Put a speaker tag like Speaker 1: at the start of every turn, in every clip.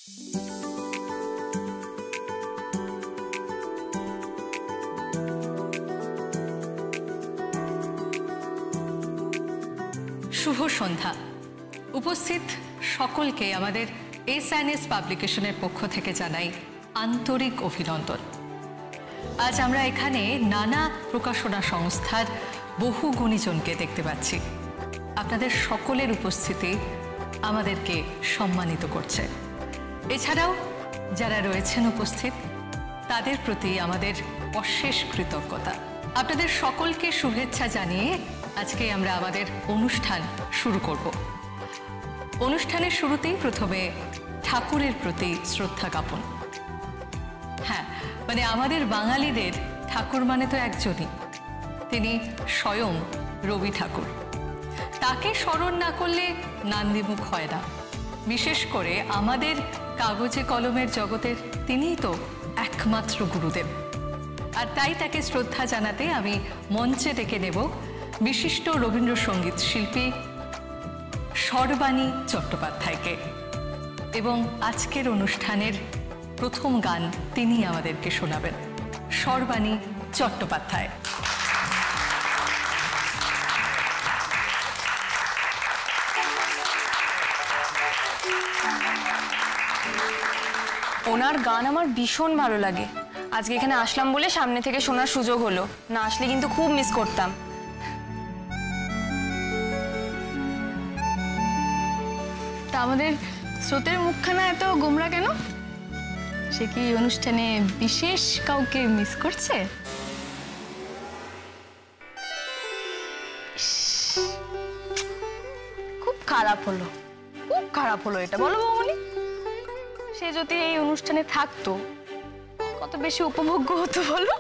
Speaker 1: শুভ সন্ধ্যা। উপস্থিত সকলকে আমাদের এসএনএস পাবলিকেশনের পক্ষ থেকে জানাই আন্তরিক অভিনন্দন। আজ আমরা এখানে নানা প্রকাশনা সংস্থার বহু গুণীজনকে দেখতে পাচ্ছি। আপনাদের সকলের উপস্থিতি আমাদেরকে সম্মানিত করছে। এছাড়াও যারা রয়েছেন উপস্থিত তাদের প্রতি আমাদের অশেষ কৃতজ্ঞতা। আপনাদের সকলকে শুভেচ্ছা জানিয়ে আজকে আমরা আমাদের অনুষ্ঠান শুরু করব। অনুষ্ঠানের শুরুতেই প্রথমে ঠাকুরের প্রতি শ্রদ্ধা জ্ঞাপন। হ্যাঁ, মানে আমাদের বাঙালিদের ঠাকুর মানে তো একজনই, তিনি স্বয়ং রবি ঠাকুর। তাকে স্মরণ না করলে নান্দিমুখ হয় না। বিশেষ করে আমাদের কাগজে কলমের জগতের তিনিই তো একমাত্র গুরুদেব। আর তাই তাকে শ্রদ্ধা জানাতে আমি মঞ্চে ডেকে নেব বিশিষ্ট রবীন্দ্রসঙ্গীত শিল্পী সর্বাণী চট্টোপাধ্যায়কে। এবং আজকের অনুষ্ঠানের প্রথম গান তিনি আমাদেরকে শোনাবেন, সর্বাণী চট্টোপাধ্যায়।
Speaker 2: ওনার গান আমার ভীষণ ভালো লাগে। আজকে এখানে আসলাম বলে সামনে থেকে শোনার সুযোগ হলো, না আসলে কিন্তু খুব মিস করতাম। তা আমাদের স্রোতের মুখখানা এত গোমরা কেন? সে কি অনুষ্ঠানে বিশেষ কাউকে মিস করছে? খুব খারাপ হলো, খুব খারাপ হলো এটা, বলো বৌমনি। সে যদি এই অনুষ্ঠানে থাকতো কত বেশি উপভোগ্য হতো বলো।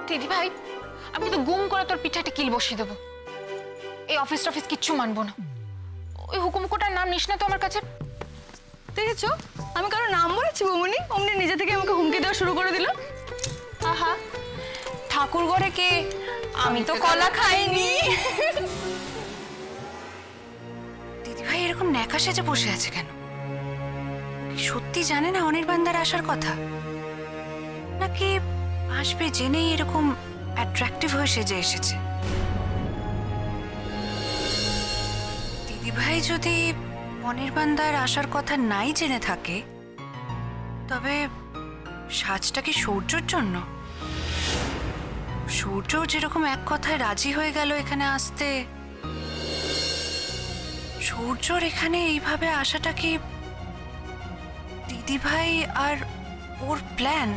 Speaker 3: দিদি ভাই, আমি তো গুম করে তোর পিঠাটা কিল বসিয়ে দেবো। এই অফিস টফিস কিচ্ছু মানবো না। ওই হুকুমকোটার নাম নিস না তো আমার কাছে।
Speaker 2: দেখেছো, আমি কারো নাম বলেছি বৌমনি, অমনি নিজে থেকে আমাকে হুমকি দেওয়া শুরু করে দিল। আহা, ঠাকুর ঘরে কে? আমি তো কলা খাইনি।
Speaker 3: দিদি ভাই এরকম ন্যাকা সেজে বসে আছে কেন? সত্যি জানে না অনির্বাণদার আসার কথা, নাকি আসবে জেনেই এরকম অ্যাট্রাকটিভ হয়ে সেজে এসেছে? দিদি ভাই যদি অনির্বাণদার আসার কথা নাই জেনে থাকে, তবে সাজটা কি সূর্যর জন্য? সূর্য যেরকম এক কথায় রাজি হয়ে গেল এখানে আসতে, সূর্যর এখানে এইভাবে আসাটা কি দিদি ভাই আর ওর প্ল্যান?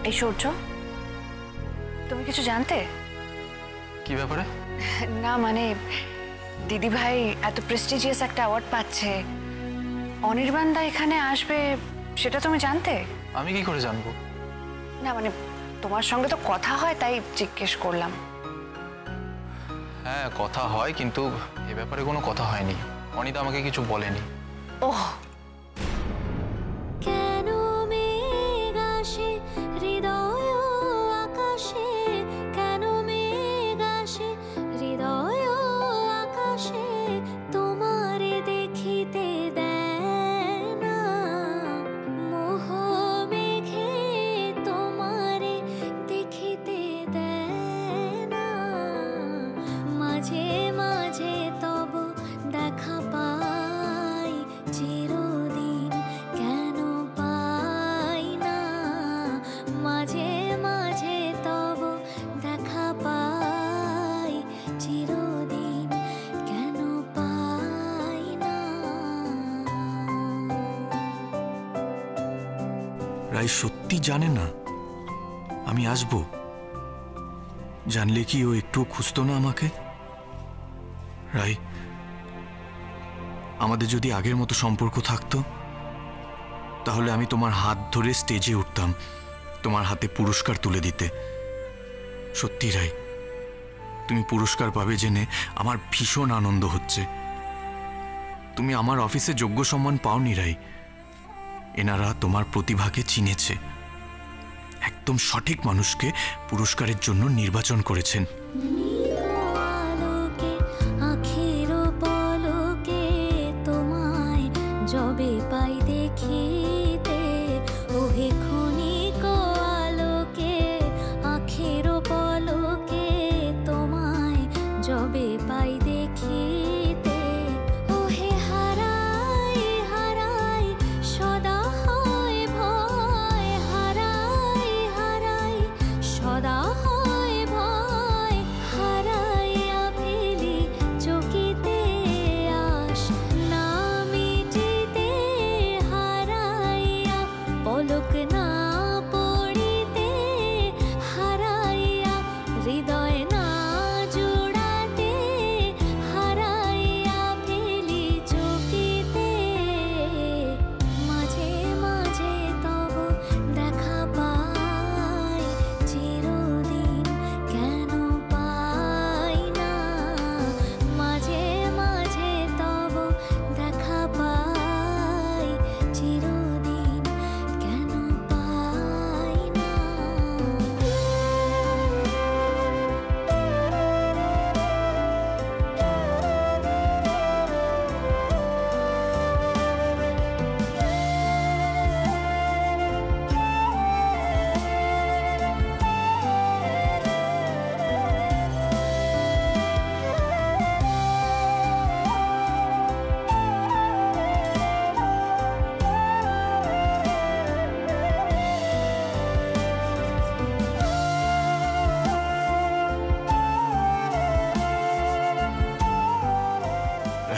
Speaker 3: এই সূর্য, তুমি কিছু জানতে?
Speaker 4: কি ব্যাপারে?
Speaker 3: না মানে দিদি ভাই এত প্রেস্টিজিয়াস একটা অ্যাওয়ার্ড পাচ্ছে, অনির্বাণদা এখানে আসবে, সেটা তুমি জানতে?
Speaker 4: আমি কি করে জানবো?
Speaker 3: না মানে তোমার সঙ্গে তো কথা হয় তাই জিজ্ঞেস করলাম।
Speaker 4: হ্যাঁ কথা হয়, কিন্তু এ ব্যাপারে কোনো কথা হয়নি। অনিতা আমাকে কিছু বলেনি।
Speaker 3: ওহ,
Speaker 5: কেন মেঘ আসে হৃদয় আকাশে, কেন মেঘ আসে হৃদয় আকাশে, তোমারে দেখিতে দেয় না মোহ মেঘে, তোমারে দেখিতে দেয় না, মাঝে মাঝে তব দেখা পাই চিরদিন, কেন পাই না, মাঝে মাঝে তব দেখা পাই চিরদিন, কেন পাই না।
Speaker 6: রাই সত্যি জানে না আমি আসবো? জানলে কি ও একটু খুঁজতো না আমাকে? রাই, আমাদের যদি আগের মতো সম্পর্ক থাকতো তাহলে আমি তোমার হাত ধরে স্টেজে উঠতাম, তোমার হাতে পুরস্কার তুলে দিতে। সত্যি রাই, তুমি পুরস্কার পাবে জেনে আমার ভীষণ আনন্দ হচ্ছে। তুমি আমার অফিসে যোগ্য সম্মান পাওনি রাই, এনারা তোমার প্রতিভাকে চিনেছে, একদম সঠিক মানুষকে পুরস্কারের জন্য নির্বাচন করেছেন।
Speaker 5: আলোকে আখির পলকে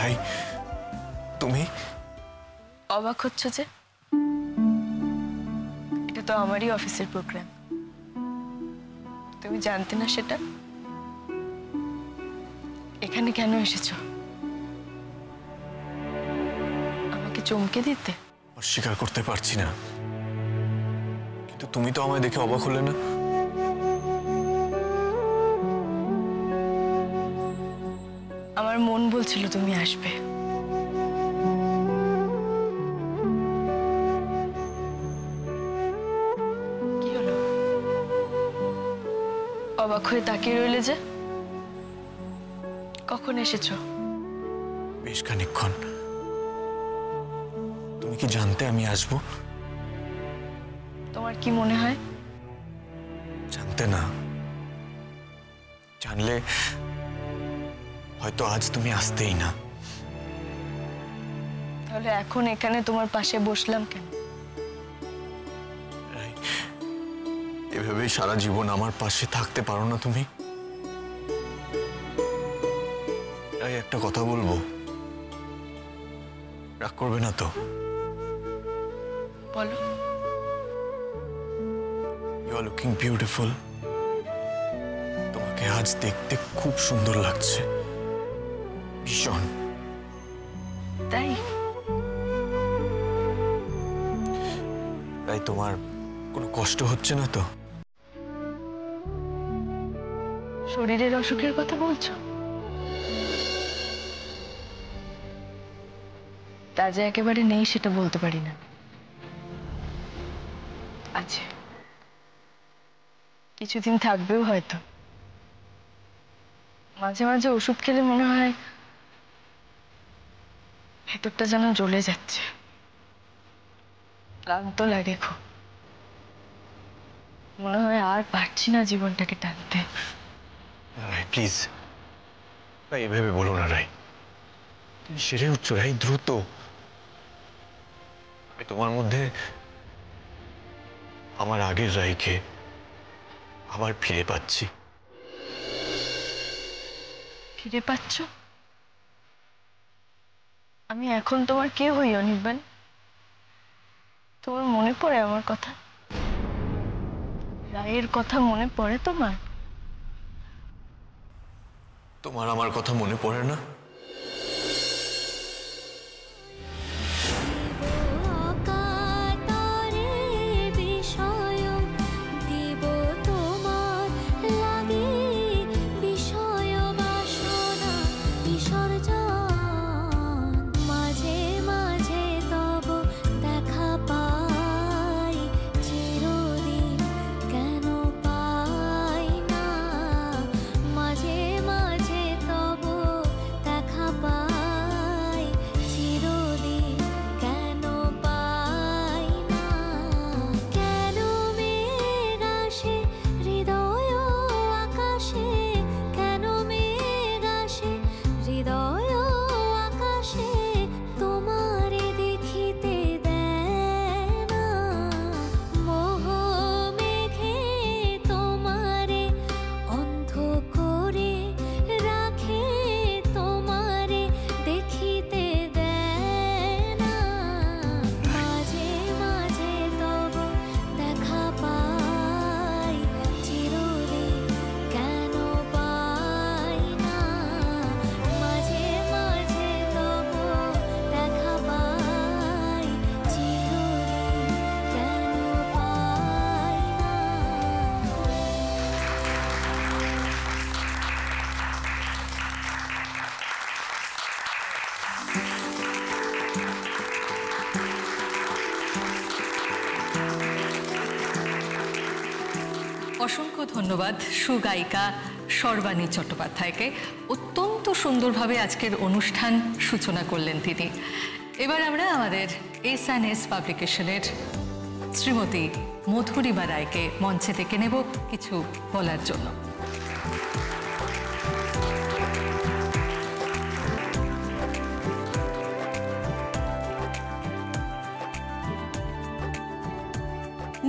Speaker 6: রাই, তুমি?
Speaker 2: অবাক হচ্ছ যে? এটা তো আমারই অফিসের প্রোগ্রাম। তুমি জানতে না সেটা? এখানে কেন এসেছো? আমাকে চমকে দিতে?
Speaker 6: অস্বীকার করতে পারছি না, কিন্তু তুমি তো আমায় দেখে অবাক হলে না।
Speaker 2: আমার মন বলছিল তুমি আসবে। কি হলো? অবাক হয়ে তাকিয়ে রইলে যে? কখন এসেছো?
Speaker 6: বেশ খানিকক্ষণ। তুমি কি জানতে আমি আসবো?
Speaker 2: তোমার কি মনে হয়?
Speaker 6: জানতে না, জানলে হয়তো আজ তুমি আসতেই না।
Speaker 2: তাহলে এখন এখানে তোমার পাশে বসলাম কেন?
Speaker 6: রাই, এভাবেই সারা জীবন আমার পাশে থাকতে পারো না তুমি? রাই, একটা কথা বলবো, রাগ করবে না তো?
Speaker 2: বলো।
Speaker 6: You are looking beautiful. তোমাকে আজ দেখতে খুব সুন্দর লাগছে, ভীষণ।
Speaker 2: তাই?
Speaker 6: তাই তোমার কোনো কষ্ট হচ্ছে না তো?
Speaker 2: শরীরের অসুখের কথা বলছো? তা যে একেবারে নেই সেটা বলতে পারি না। আছে, কিছুদিন থাকবেও হয়তো। মাঝে মাঝে ওষুধ খেলে মনে হয় ভেতরটা যেন জ্বলে যাচ্ছে, ক্লান্ত লাগে খুব। মনে হয় আর পারছি না জীবনটাকে টানতে।
Speaker 6: রাই, প্লিজ, রাই, এভাবে বলো না রাই। তুমি সেরে উঠছো রাই, দ্রুত। আমি তোমার মধ্যে আমার আগের রাইকে আবার ফিরে পাচ্ছি।
Speaker 2: ফিরে পাচ্ছ? আমি এখন তোমার কে হই অনির্বাণ? তোমার মনে পড়ে আমার কথা? রায়ের কথা মনে পড়ে তোমার?
Speaker 6: তোমার আমার কথা মনে পড়ে না?
Speaker 5: অকাতরে বিষয় দিব তোমার লাগি, বিষয় বাসনা বিসর্জন। মাঝে মাঝে তব দেখা পাই, চিরদিন কেন পাই না। মাঝে মাঝে তব দেখা পাই, চিরদিন কেন পাই না। কেন মেঘ আসে হৃদয় আকাশে, কেন মেঘ আসে হৃদয় আকাশে, তোমারে দেখিতে দেয় না। মোহ মেঘে তোমারে অন্ধ করে রাখে, তোমারে দেখিতে দেয় না। মাঝে মাঝে তব দেখা পাই, চিরদিন কেন পাই না। মাঝে মাঝে তব দেখা পাই, চিরদিন কেন পাই না।
Speaker 1: অসংখ্য ধন্যবাদ সুগায়িকা সর্বাণী চট্টোপাধ্যায়কে। অত্যন্ত সুন্দরভাবে আজকের অনুষ্ঠান সূচনা করলেন তিনি। এবার আমরা আমাদের এস&এস পাবলিকেশনের শ্রীমতী মধুরিমা রায়কে মঞ্চে ডেকে নেব কিছু বলার জন্য।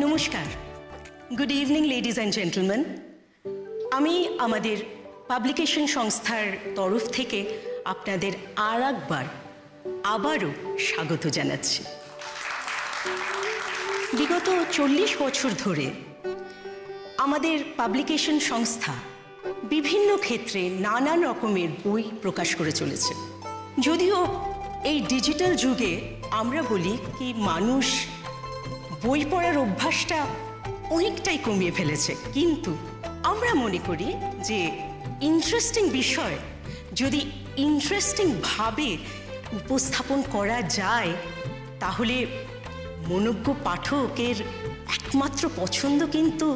Speaker 7: নমস্কার, good evening ladies and gentleman. আমি আমাদের পাবলিকেশন সংস্থার তরফ থেকে আপনাদের আবারও স্বাগত জানাচ্ছি। বিগত 40 বছর ধরে আমাদের পাবলিকেশন সংস্থা বিভিন্ন ক্ষেত্রে নানান রকমের বই প্রকাশ করে চলেছে। যদিও এই ডিজিটাল যুগে আমরা বলি কি মানুষ বই পড়ার অভ্যাসটা অনেকটাই কমিয়ে ফেলেছে, কিন্তু আমরা মনে করি যে ইন্টারেস্টিং বিষয় যদি ইন্টারেস্টিংভাবে উপস্থাপন করা যায় তাহলে মনোজ্ঞ পাঠকের একমাত্র পছন্দ কিন্তু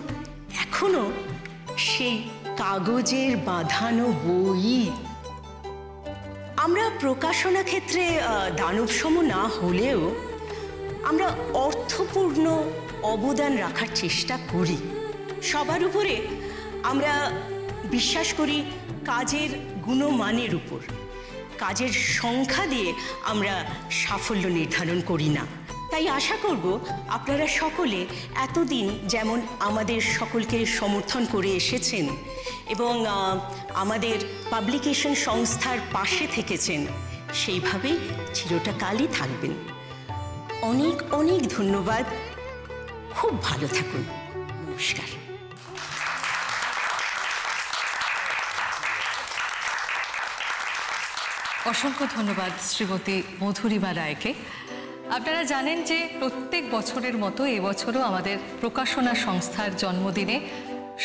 Speaker 7: এখনো সেই কাগজের বাঁধানো বই। আমরা প্রকাশনা ক্ষেত্রে দানবসম না হলেও আমরা অর্থপূর্ণ অবদান রাখার চেষ্টা করি। সবার উপরে আমরা বিশ্বাস করি কাজের গুণমানের উপর। কাজের সংখ্যা দিয়ে আমরা সাফল্য নির্ধারণ করি না। তাই আশা করব আপনারা সকলে এতদিন যেমন আমাদের সকলকে সমর্থন করে এসেছেন এবং আমাদের পাবলিকেশন সংস্থার পাশে থেকেছেন, সেইভাবেই চিরকালই থাকবেন। অনেক অনেক ধন্যবাদ। খুব ভালো থাকুন। নমস্কার।
Speaker 1: অসংখ্য ধন্যবাদ শ্রীমতী মধুরিমা রায়কে। আপনারা জানেন যে প্রত্যেক বছরের মতো এবছরও আমাদের প্রকাশনা সংস্থার জন্মদিনে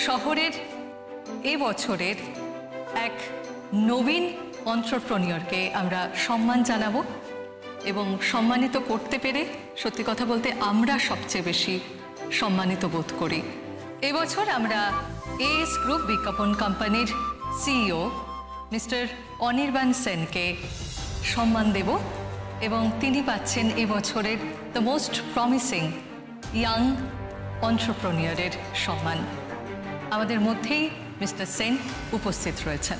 Speaker 1: শহরের এবছরের এক নবীন এন্টারপ্রেনিয়রকে আমরা সম্মান জানাবো এবং সম্মানিত করতে পেরে সত্যি কথা বলতে আমরা সবচেয়ে বেশি সম্মানিত বোধ করি। এবছর আমরা এএস গ্রুপ বিজ্ঞাপন কোম্পানির সিইও মিস্টার অনির্বাণ সেনকে সম্মান দেব এবং তিনি পাচ্ছেন এবছরের দ্য মোস্ট প্রমিসিং ইয়াং এন্টারপ্রেনিয়রের সম্মান। আমাদের মধ্যেই মিস্টার সেন উপস্থিত রয়েছেন।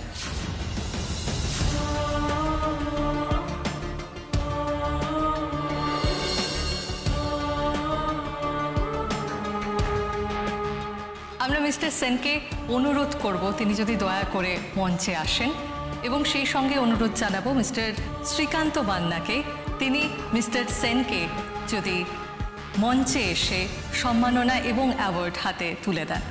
Speaker 1: আমরা মিস্টার সেনকে অনুরোধ করব তিনি যদি দয়া করে মঞ্চে আসেন এবং সেই সঙ্গে অনুরোধ জানাবো মিস্টার শ্রীকান্ত বান্নাকে তিনি মিস্টার সেনকে যদি মঞ্চে এসে সম্মাননা এবং অ্যাওয়ার্ড হাতে তুলে দেন।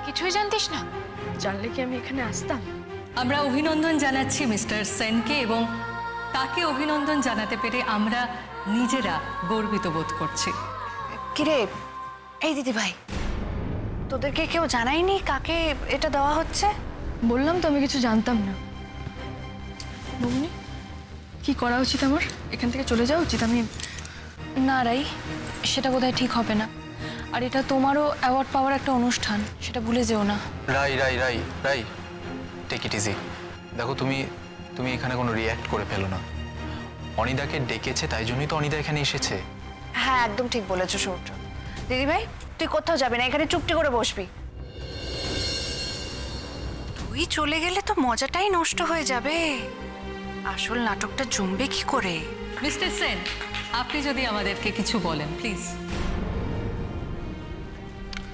Speaker 2: কিছুই জানতিস না? জানলে কি আমি এখানে আসতাম?
Speaker 1: আমরা অভিনন্দন জানাচ্ছি মিস্টার সেনকে এবং তাকে অভিনন্দন জানাতে পেরে আমরা নিজেরা গর্বিত বোধ করছি।
Speaker 3: কিরে এই দিদি ভাই, তোদেরকে কেউ জানায়নি কাকে এটা দেওয়া হচ্ছে?
Speaker 2: বললাম তো আমি কিছু জানতাম না। বৌনি, কি করা উচিত আমার? এখান থেকে চলে যাওয়া উচিত? আমি
Speaker 3: না রাই, সেটা বোধহয় ঠিক হবে না। আর এটা তোমারও অ্যাওয়ার্ড পাওয়ার একটা অনুষ্ঠান, সেটা ভুলে যেও না।
Speaker 4: রাই রাই রাই রাই টেক ইট ইজি। দেখো তুমি এখানে কোনো রিয়্যাক্ট করে ফেলো না। অনিদাকে ডেকেছে তাই জন্যই তো অনিদা এখানে এসেছে।
Speaker 3: হ্যাঁ একদম ঠিক বলেছো সূর্য। দিদি ভাই তুই কোথাও যাবি না, এখানে চুপটি করে বসবি। তুই চলে গেলে তো মজাটাই নষ্ট হয়ে যাবে, আসল নাটকটা জমবে কি করে?
Speaker 1: মিস্টার সেন, আপনি যদি আমাদেরকে কিছু বলেন প্লিজ।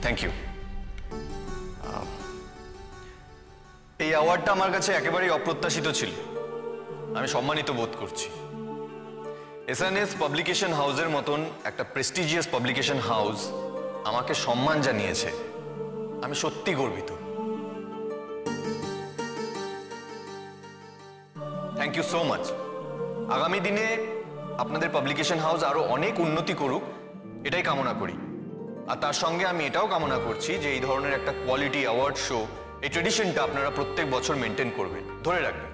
Speaker 8: Thank you. এই অ্যাওয়ার্ডটা আমার কাছে একেবারেই অপ্রত্যাশিত ছিল। আমি সম্মানিত বোধ করছি। এসএনএস পাবলিকেশন হাউসের মতন একটা প্রেস্টিজিয়াস পাবলিকেশন হাউস আমাকে সম্মান জানিয়েছে, আমি সত্যি গর্বিত। Thank you so much. আগামী দিনে আপনাদের পাবলিকেশন হাউস আরো অনেক উন্নতি করুক এটাই কামনা করি। আর তার সঙ্গে আমি এটাও কামনা করছি যে এই ধরনের একটা কোয়ালিটি অ্যাওয়ার্ড শো, এই ট্রেডিশনটা আপনারা প্রত্যেক বছর মেনটেন করবেন, ধরে রাখবেন।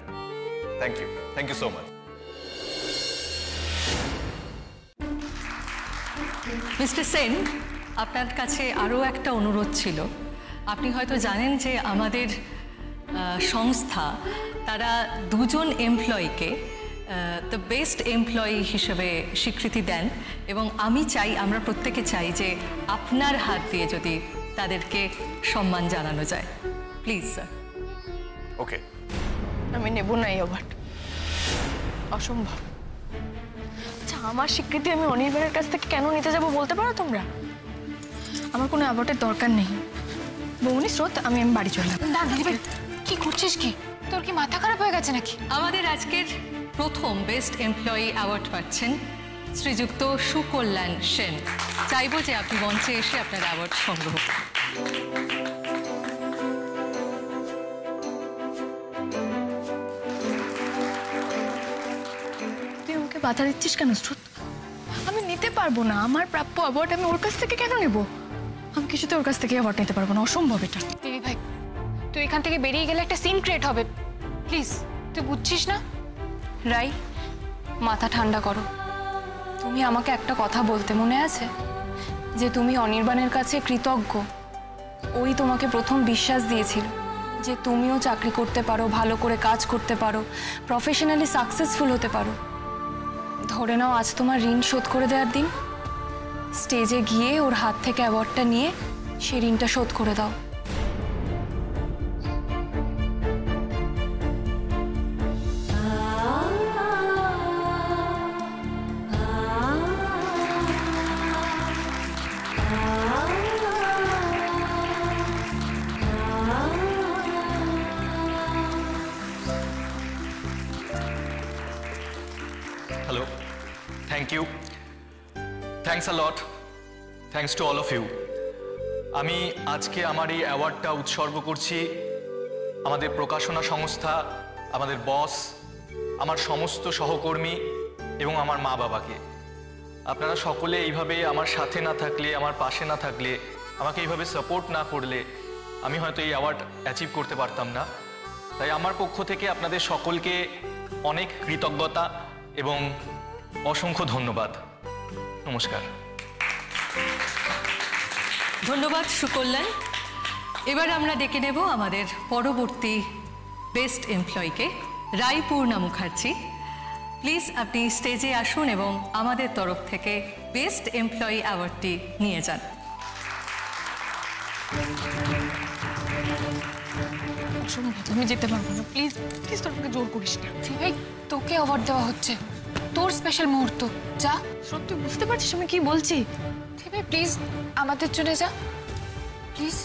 Speaker 8: Thank you so much.
Speaker 1: Mister Sen, আপনার কাছে আরও একটা অনুরোধ ছিল। আপনি হয়তো জানেন যে আমাদের সংস্থা তারা 2 জন এমপ্লয়িকে দ্য বেস্ট এমপ্লয়ি হিসেবে স্বীকৃতি দেন, এবং আমরা প্রত্যেকে চাই যে আপনার হাত দিয়ে যদি তাদেরকে সম্মান জানানো যায়। Please sir.
Speaker 8: ওকে,
Speaker 2: আমি নেব না এই অ্যাওয়ার্ড, অসম্ভব। আচ্ছা, আমার স্বীকৃতি আমি অনির্বাণের কাছ থেকে কেন নিতে যাব বলতে পারো তোমরা? আমার কোনো অ্যাওয়ার্ডের দরকার নেই। বৌনি স্রোত, আমি বাড়ি চললাম।
Speaker 3: না দিদিভাই, কি করছিস কি? তোর কি মাথা খারাপ হয়ে গেছে নাকি?
Speaker 1: আমাদের আজকের প্রথম বেস্ট এমপ্লয়ি অ্যাওয়ার্ড পাচ্ছেন শ্রীযুক্ত সুকল্যাণ সেন। চাইবো যে আপনি মঞ্চে এসে আপনার অ্যাওয়ার্ড সংগ্রহ করুন।
Speaker 2: তুই ওকে বাধা দিচ্ছিস কেন স্রোত? আমি নিতে পারবো না। আমার প্রাপ্য অ্যাওয়ার্ড আমি ওর কাছ থেকে কেন নেব? আমি কিছুতে ওর কাছ থেকে অ্যাওয়ার্ড নিতে পারবো না, অসম্ভব এটা।
Speaker 3: দিদিভাই, তুই এখান থেকে বেরিয়ে গেলে একটা সিন ক্রিয়েট হবে। প্লিজ, তুই বুঝছিস না? রাই, মাথা ঠান্ডা করো। তুমি আমাকে একটা কথা বলতে মনে আছে যে তুমি অনির্বাণের কাছে কৃতজ্ঞ। ওই তোমাকে প্রথম বিশ্বাস দিয়েছিল যে তুমিও চাকরি করতে পারো, ভালো করে কাজ করতে পারো, প্রফেশনালি সাকসেসফুল হতে পারো। ধরে নাও আজ তোমার ঋণ শোধ করে দেওয়ার দিন। স্টেজে গিয়ে ওর হাত থেকে অ্যাওয়ার্ডটা নিয়ে সে ঋণটা শোধ করে দাও।
Speaker 8: Hello, thank you, thanks a lot, thanks to all of you. আমি আজকে আমার এই অ্যাওয়ার্ডটা উৎসর্গ করছি আমাদের প্রকাশনা সংস্থা, আমাদের বস, আমার সমস্ত সহকর্মী এবং আমার মা বাবাকে। আপনারা সকলে এইভাবে আমার সাথে না থাকলে, আমার পাশে না থাকলে, আমাকে এইভাবে সাপোর্ট না করলে আমি হয়তো এই অ্যাওয়ার্ড অ্যাচিভ করতে পারতাম না। তাই আমার পক্ষ থেকে আপনাদের সকলকে অনেক কৃতজ্ঞতা এবং অসংখ্য ধন্যবাদ। নমস্কার।
Speaker 1: ধন্যবাদ সুকল্যাণ। এবার আমরা ডেকে নেব আমাদের পরবর্তী বেস্ট এমপ্লয়িকে, রায়পূর্ণা মুখার্জি। প্লিজ আপনি স্টেজে আসুন এবং আমাদের তরফ থেকে বেস্ট এমপ্লয়ি অ্যাওয়ার্ডটি নিয়ে যান।
Speaker 2: অসম্ভব, আমি যেতে পারবো না। প্লিজ প্লিজ তোর আমাকে জোর করিস না।
Speaker 3: দিদিভাই, তোকে অ্যাওয়ার্ড দেওয়া হচ্ছে, তোর স্পেশাল মুহূর্ত। যা।
Speaker 2: স্রোত, তুই বুঝতে পারছিস আমি কি বলছি?
Speaker 3: দিদিভাই প্লিজ আমাদের চলে যা, প্লিজ।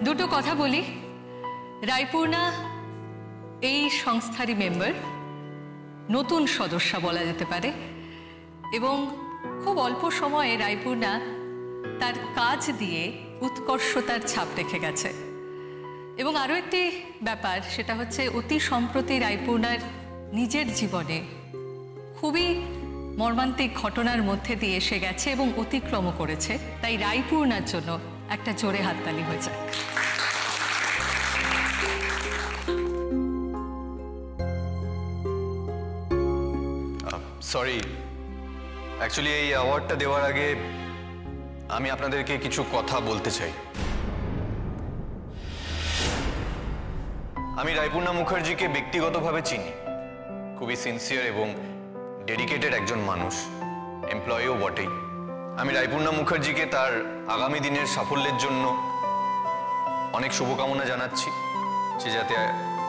Speaker 1: দুটো কথা বলি। রায়পূর্ণা এই সংস্থারই মেম্বার, নতুন সদস্যা বলা যেতে পারে, এবং খুব অল্প সময়ে রায়পূর্ণা তার কাজ দিয়ে উৎকর্ষতার ছাপ রেখে গেছে। এবং আরও একটি ব্যাপার, সেটা হচ্ছে অতি সম্প্রতি রায়পূর্ণার নিজের জীবনে খুবই মর্মান্তিক ঘটনার মধ্যে দিয়ে এসে গেছে এবং অতিক্রম করেছে। তাই রায়পূর্ণার জন্য একটা জোরে হাততালি হয়ে যায়।
Speaker 8: সরি, অ্যাকচুয়ালি এই অ্যাওয়ার্ডটা দেওয়ার আগে আমি আপনাদেরকে কিছু কথা বলতে চাই। আমি রায়পূর্ণা মুখার্জিকে ব্যক্তিগতভাবে চিনি। খুবই সিনসিয়ার এবং ডেডিকেটেড একজন মানুষ, এমপ্লয়িও বটেই। আমি রায়পূর্ণা মুখার্জিকে তার আগামী দিনের সাফল্যের জন্য অনেক শুভকামনা জানাচ্ছি। সে যাতে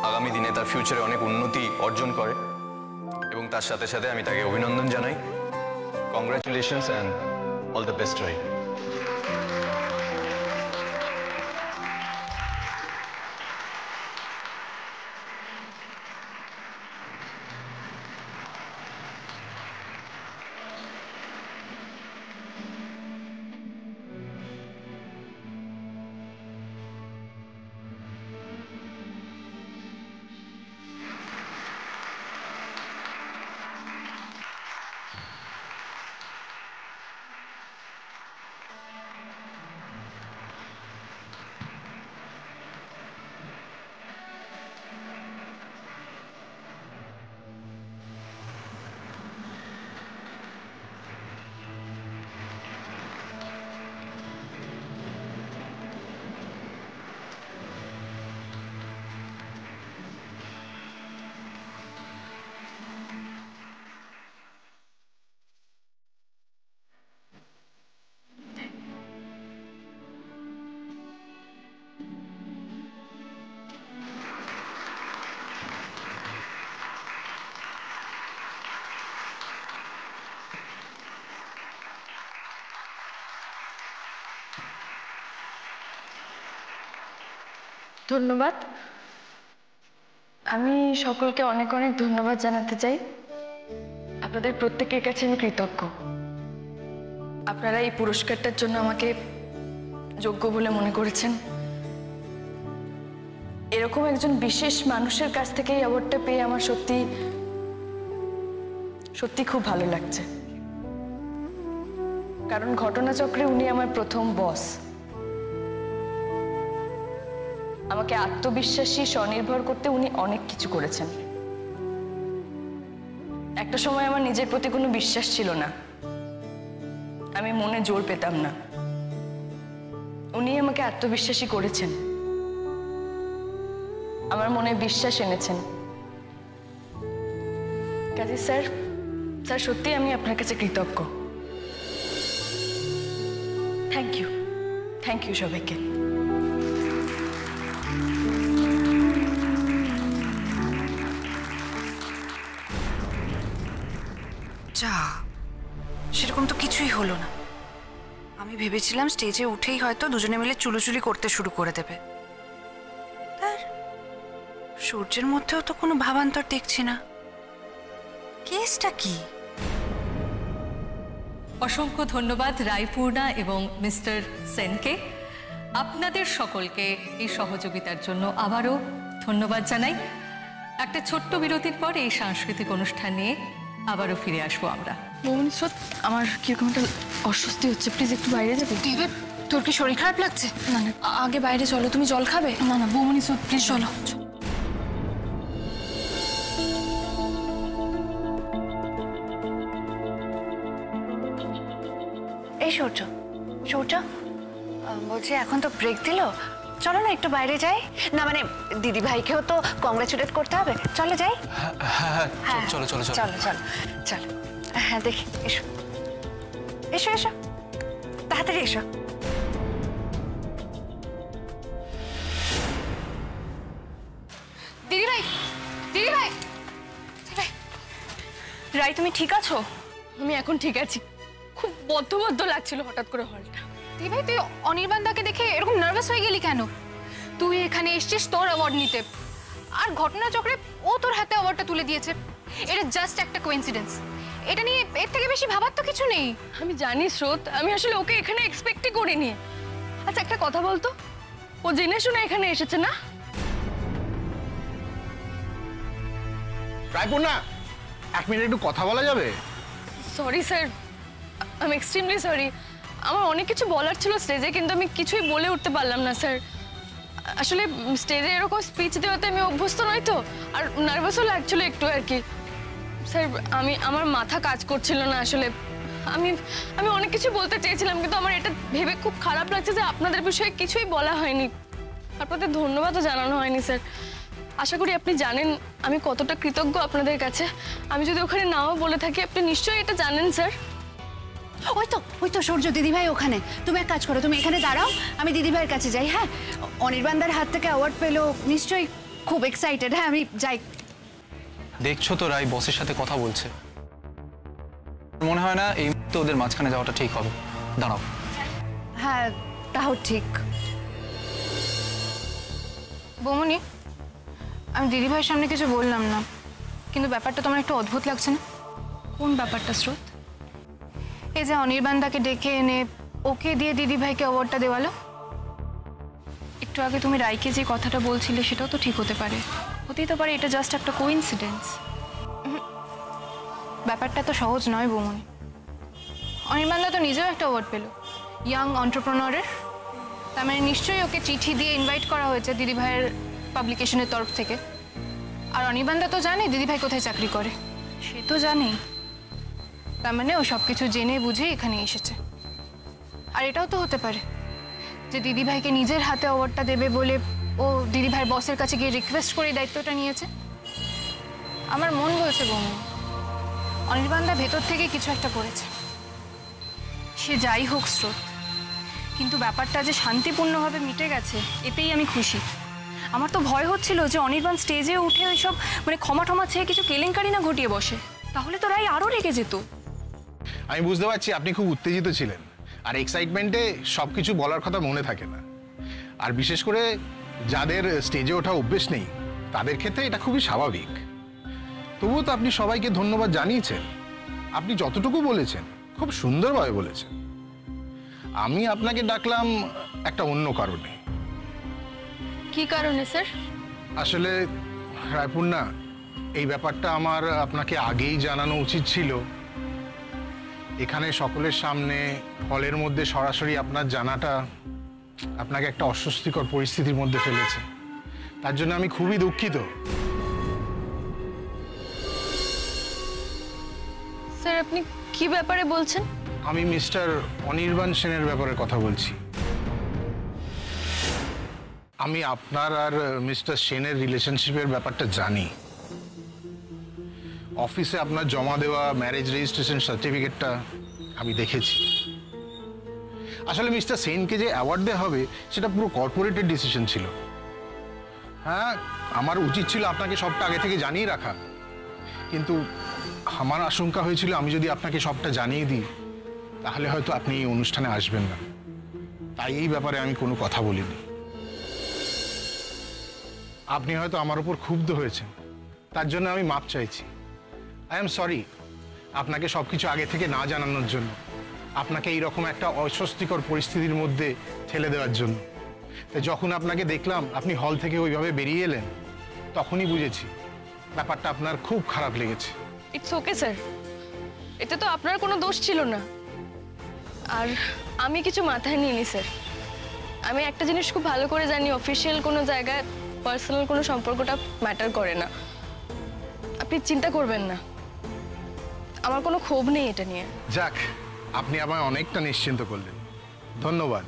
Speaker 8: আগামী দিনে তার ফিউচারে অনেক উন্নতি অর্জন করে, এবং তার সাথে সাথে আমি তাকে অভিনন্দন জানাই। Congratulations and all the best Rai.
Speaker 2: ধন্যবাদ। আমি সকলকে অনেক অনেক ধন্যবাদ জানাতে চাই। আপনাদের প্রত্যেকের কাছে আমি কৃতজ্ঞ। আপনারা এই পুরস্কারটার জন্য আমাকে যোগ্য বলে মনে করেছেন। এরকম একজন বিশেষ মানুষের কাছ থেকে এই অ্যাওয়ার্ডটা পেয়ে আমার সত্যি সত্যি খুব ভালো লাগছে। কারণ ঘটনাচক্রে উনি আমার প্রথম বস। আমাকে আত্মবিশ্বাসী স্বনির্ভর করতে উনি অনেক কিছু করেছেন। একটা সময় আমার নিজের প্রতি কোনো বিশ্বাস ছিল না, আমি মনে জোর পেতাম না। উনি আমাকে আত্মবিশ্বাসী করেছেন, আমার মনে বিশ্বাস এনেছেন। কাজী স্যার সত্যি আমি আপনার কাছে কৃতজ্ঞ। থ্যাংক ইউ সবাইকে।
Speaker 3: যা, সেরকম তো কিছুই হলো না। আমি ভেবেছিলাম স্টেজে উঠেই হয়তো দুজনে মিলে চুলোচুলি করতে শুরু করে দেবে। তার সূর্যের মধ্যেও তো কোনো ভাবান্তর দেখছি না। কেসটা কি?
Speaker 1: অসংখ্য ধন্যবাদ রায়পূর্ণা এবং মিস্টার সেনকে। আপনাদের সকলকে এই সহযোগিতার জন্য আবারও ধন্যবাদ জানাই। একটা ছোট্ট বিরতির পর এই সাংস্কৃতিক অনুষ্ঠান নিয়ে আবারও ফিরে আসবো আমরা।
Speaker 2: বৌমনি স্রোত, আমার কিরকম একটা অস্বস্তি হচ্ছে, প্লিজ একটু বাইরে যাবে?
Speaker 3: তোর কি শরীর খারাপ লাগছে?
Speaker 2: না না, আগে বাইরে চলো। তুমি জল খাবে? না না বৌমনি স্রোত, প্লিজ চলো।
Speaker 3: এই সূর্য, বলছি এখন তো ব্রেক দিল, চলো না একটু বাইরে যাই। না মানে দিদি ভাইকেও তো কংগ্রাচুলেট করতে হবে, চলো যাই।
Speaker 4: হ্যাঁ চলো চলো চলো
Speaker 3: চলো চলো চলো। হ্যাঁ দেখি, এসো এসো এসো, তাড়াতাড়ি এসো।
Speaker 2: দিদি ভাই, দিদি ভাই, রাই তুমি ঠিক আছো? আমি এখন ঠিক আছি। খুব বদ্ধ লাগছিল হঠাৎ করে হলটা।
Speaker 9: দিদি ভাই, তুই অনির্বাণদাকে দেখে এরকম নার্ভাস হয়ে গেলি কেন? তুই এখানে এসেছিস তোর অ্যাওয়ার্ড নিতে, আর ঘটনাচক্রে ও তোর হাতে অ্যাওয়ার্ডটা তুলে দিয়েছে। এটা জাস্ট একটা কোইন্সিডেন্স। এটা নিয়ে এর থেকে বেশি ভাবার তো কিছু নেই।
Speaker 2: আমি জানি স্রোত, আমি আসলে ওকে এখানে এক্সপেক্টই করিনি। আচ্ছা একটা কথা বলতো, ও জেনে শুনে এখানে এসেছে না?
Speaker 10: রায়পূর্ণা, 1 মিনিট একটু কথা বলা যাবে?
Speaker 2: Sorry sir, I am extremely sorry. আমার অনেক কিছু বলার ছিল স্টেজে, কিন্তু আমি কিছুই বলে উঠতে পারলাম না স্যার। আসলে স্টেজে এরকম স্পিচ দেওয়াতে আমি অভ্যস্ত নই তো, আর নার্ভাসও লাগছিল একটু আর কি। স্যার আমার মাথা কাজ করছিল না আসলে। আমি অনেক কিছু বলতে চেয়েছিলাম, কিন্তু আমার এটা ভেবে খুব খারাপ লাগছে যে আপনাদের বিষয়ে কিছুই বলা হয়নি, আপনাদের ধন্যবাদও জানানো হয়নি স্যার। আশা করি আপনি জানেন আমি কতটা কৃতজ্ঞ আপনাদের কাছে। আমি যদি ওখানে নাও বলে থাকি, আপনি নিশ্চয়ই এটা জানেন স্যার।
Speaker 3: ওই তো সূর্য দিদিভাই ওখানে। তুমি এক কাজ করো, তুমি এখানে দাঁড়াও, আমি দিদিভাইয়ের কাছে যাই। হ্যাঁ, অনির্বাণদার হাত থেকে অ্যাওয়ার্ড পেলো, নিশ্চয়ই খুব এক্সাইটেড। হ্যাঁ আমি যাই।
Speaker 4: দেখছো তো রাই বসের সাথে কথা বলছে। মনে হয় না এই মুহূর্তে ওদের মাঝখানে যাওয়াটা ঠিক হবে। দাঁড়াও।
Speaker 3: হ্যাঁ তাও ঠিক।
Speaker 9: বৌমনি, আমি দিদিভাইয়ের সামনে কিছু বললাম না, কিন্তু ব্যাপারটা তোমার একটু অদ্ভুত লাগছে না?
Speaker 2: কোন ব্যাপারটা স্রোত?
Speaker 9: এই যে অনির্বাণদাকে ডেকে এনে ওকে দিয়ে দিদিভাইকে অ্যাওয়ার্ডটা দেওয়ালো। একটু আগে তুমি রাইকে যে কথাটা বলছিলে সেটাও তো ঠিক হতে পারে, হতেই তো পারে এটা জাস্ট একটা কোইন্সিডেন্স। ব্যাপারটা তো সহজ নয় বৌমনি। অনির্বাণদা তো নিজেও একটা অ্যাওয়ার্ড পেল, ইয়াং এন্টারপ্রেনারের। তার মানে নিশ্চয়ই ওকে চিঠি দিয়ে ইনভাইট করা হয়েছে দিদিভাইয়ের পাবলিকেশনের তরফ থেকে। আর অনির্বাণদা তো জানে দিদিভাই কোথায় চাকরি করে, সে তো জানেই। তার মানে ও সব কিছু জেনে বুঝে এখানে এসেছে। আর এটাও তো হতে পারে যে দিদিভাইকে নিজের হাতে অ্যাওয়ার্ডটা দেবে বলে ও দিদিভাইয়ের বসের কাছে গিয়ে রিকোয়েস্ট করে দায়িত্বটা নিয়েছে। আমার মন বলছে বৌমনি, অনির্বাণদা ভেতর থেকে কিছু একটা করেছে। সে যাই হোক স্রোত, কিন্তু ব্যাপারটা যে শান্তিপূর্ণভাবে মিটে গেছে এতেই আমি খুশি। আমার তো ভয় হচ্ছিল যে অনির্বাণ স্টেজে উঠে ওই সব মানে ক্ষমা টমা চেয়ে কিছু কেলেঙ্কারি না ঘটিয়ে বসে, তাহলে তো রাই আরও রেগে যেত।
Speaker 10: আমি বুঝতে পারছি আপনি খুব উত্তেজিত ছিলেন, আর এক্সাইটমেন্টে সবকিছু বলার কথা মনে থাকে না। আর বিশেষ করে যাদের স্টেজে ওঠা অভ্যেস নেই তাদের ক্ষেত্রে এটা খুবই স্বাভাবিক। তবুও তো আপনি সবাইকে ধন্যবাদ জানিয়েছেন। আপনি যতটুকু বলেছেন খুব সুন্দরভাবে বলেছেন। আমি আপনাকে ডাকলাম একটা অন্য কারণে।
Speaker 2: কি কারণে স্যার?
Speaker 10: আসলে রায়পূর্ণা, এই ব্যাপারটা আমার আপনাকে আগেই জানানো উচিত ছিল। এখানে সকলের সামনে হলের মধ্যে সরাসরি আপনার জানাটা আপনাকে একটা অস্বস্তিকর পরিস্থিতির মধ্যে ফেলেছে। তার জন্য আমি খুবই দুঃখিত।
Speaker 2: স্যার আপনি কি ব্যাপারে বলছেন?
Speaker 10: আমি মিস্টার অনির্বাণ সেনের ব্যাপারে কথা বলছি। আমি আপনার আর মিস্টার সেনের রিলেশনশিপের ব্যাপারটা জানি। অফিসে আপনার জমা দেওয়া ম্যারেজ রেজিস্ট্রেশন সার্টিফিকেটটা আমি দেখেছি। আসলে মিস্টার সেনকে যে অ্যাওয়ার্ড দেওয়া হবে সেটা পুরো কর্পোরেটের ডিসিশন ছিল। হ্যাঁ, আমার উচিত ছিল আপনাকে সবটা আগে থেকে জানিয়ে রাখা, কিন্তু আমার আশঙ্কা হয়েছিল আমি যদি আপনাকে সবটা জানিয়ে দিই তাহলে হয়তো আপনি এই অনুষ্ঠানে আসবেন না। তাই এই ব্যাপারে আমি কোনো কথা বলিনি। আপনি হয়তো আমার উপর ক্ষুব্ধ হয়েছেন, তার জন্য আমি মাপ চাইছি। আই এম সরি আপনাকে সবকিছু আগে থেকে না জানানোর জন্য, আপনাকে এইরকম একটা অস্বস্তিকর পরিস্থিতির মধ্যে ঠেলে দেওয়ার জন্য। তাই যখন আপনাকে দেখলাম আপনি হল থেকে ওইভাবে বেরিয়ে এলেন, তখনই বুঝেছি ব্যাপারটা আপনার খুব খারাপ লেগেছে।
Speaker 2: ইটস ওকে স্যার, এতে তো আপনার কোনো দোষ ছিল না। আর আমি কিছু মাথায় নিইনি স্যার। আমি একটা জিনিস খুব ভালো করে জানি, অফিসিয়াল কোনো জায়গায় পার্সোনাল কোনো সম্পর্কটা ম্যাটার করে না। আপনি চিন্তা করবেন না, আমার কোনো ক্ষোভ নেই এটা নিয়ে।
Speaker 10: যাক, আপনি আমায় অনেকটা নিশ্চিন্ত করলেন, ধন্যবাদ।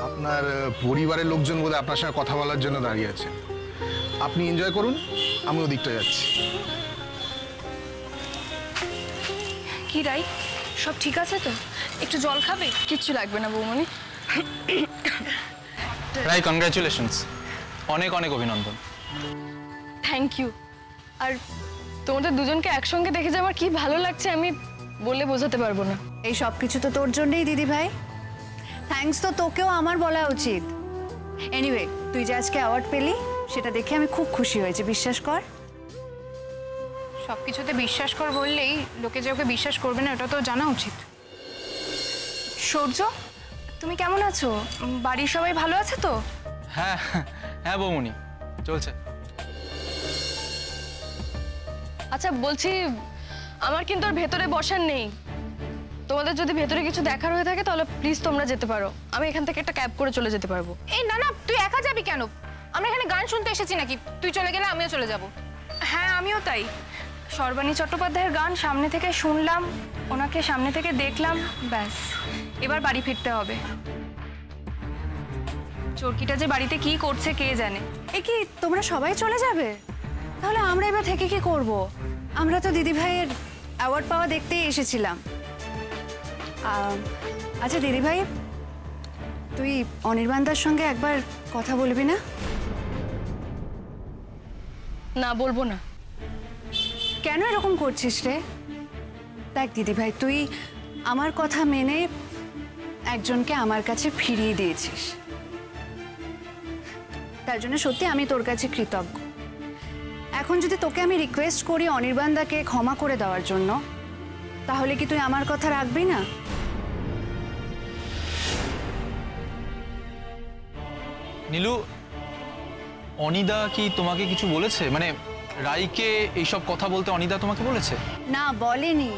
Speaker 10: আপনার পরিবারের লোকজন বোধহয় আপনার সঙ্গে কথা বলার জন্য দাঁড়িয়ে আছে। আপনি এনজয় করুন, আমি ওদিকটা যাচ্ছি।
Speaker 2: কি রাই, সব ঠিক আছে তো? একটু জল খাবে? কিচ্ছু লাগবে না বৌমনি।
Speaker 4: রাই, কনগ্রাচুলেশনস, অনেক অনেক অভিনন্দন।
Speaker 2: Thank you. আর তোমাদের দুজনকে একসঙ্গে দেখে যে আমার কি ভালো লাগছে আমি বলে বোঝাতে পারবো না।
Speaker 3: এই সব কিছু তো তোর জন্যই দিদি ভাই। থ্যাঙ্কস তো তোকেও আমার বলা উচিত। এনিওয়ে, তুই যে আজকে অ্যাওয়ার্ড পেলি সেটা দেখে আমি খুব খুশি হয়েছি, বিশ্বাস কর।
Speaker 9: সব কিছুতে বিশ্বাস কর বললেই লোকে যে ওকে বিশ্বাস করবে না এটা তো জানা উচিত। সূর্য, তুমি কেমন আছো? বাড়ির সবাই ভালো আছে তো?
Speaker 4: হ্যাঁ হ্যাঁ বৌমনি, চলছে।
Speaker 2: আচ্ছা বলছি, আমার কিন্তু আর ভেতরে বসার নেই। তোমাদের যদি ভেতরে কিছু দেখার হয়ে থাকে তাহলে প্লিজ তোমরা যেতে পারো। আমি এখান থেকে একটা ক্যাব করে চলে যেতে পারবো।
Speaker 9: এই না না, তুই একা যাবি কেন? আমরা এখানে গান শুনতে এসেছি নাকি? তুই চলে গেলে আমিও চলে যাব।
Speaker 2: হ্যাঁ আমিও তাই। সর্বাণী চট্টোপাধ্যায়ের গান সামনে থেকে শুনলাম, ওনাকে সামনে থেকে দেখলাম, ব্যাস এবার বাড়ি ফিরতে হবে। চরকিটা যে বাড়িতে কি করছে কে জানে।
Speaker 3: এ কি, তোমরা সবাই চলে যাবে? তাহলে আমরা এবার থেকে কি করব? আমরা তো দিদি ভাইয়ের অ্যাওয়ার্ড পাওয়া দেখতেই এসেছিলাম। আচ্ছা দিদি ভাই, তুই অনির্বাণদার সঙ্গে একবার কথা বলবি না?
Speaker 2: না, বলবো না।
Speaker 3: কেন এরকম করছিস রে? দেখ দিদি ভাই, তুই আমার কথা মেনে একজনকে আমার কাছে ফিরিয়ে দিয়েছিস, তার জন্য সত্যি আমি তোর কাছে কৃতজ্ঞ। এখন যদি তোকে আমি রিকোয়েস্ট করি অনির্বাণদাকে ক্ষমা করে দেওয়ার জন্য, তাহলে কি তুই আমার কথা রাখবি না?
Speaker 4: নীলু, অনিদা কি তোমাকে কিছু বলেছে? মানে রাইকে এইসব কথা বলতে অনিদা তোমাকে বলেছে?
Speaker 3: না, বলেনি।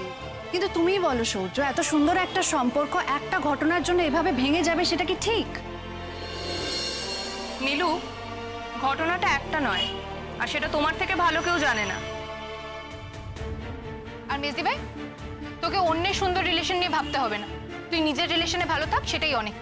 Speaker 3: কিন্তু তুমিই বলো সূর্য, এত সুন্দর একটা সম্পর্ক একটা ঘটনার জন্য এভাবে ভেঙে যাবে, সেটা কি ঠিক?
Speaker 9: নীলু, ঘটনাটা একটা নয়, আর সেটা তোমার থেকে ভালো কেউ জানে না। আর মেজদি ভাই, তোকে অন্যের সুন্দর রিলেশন নিয়ে ভাবতে হবে না। তুই নিজের রিলেশনে ভালো থাক, সেটাই অনেক।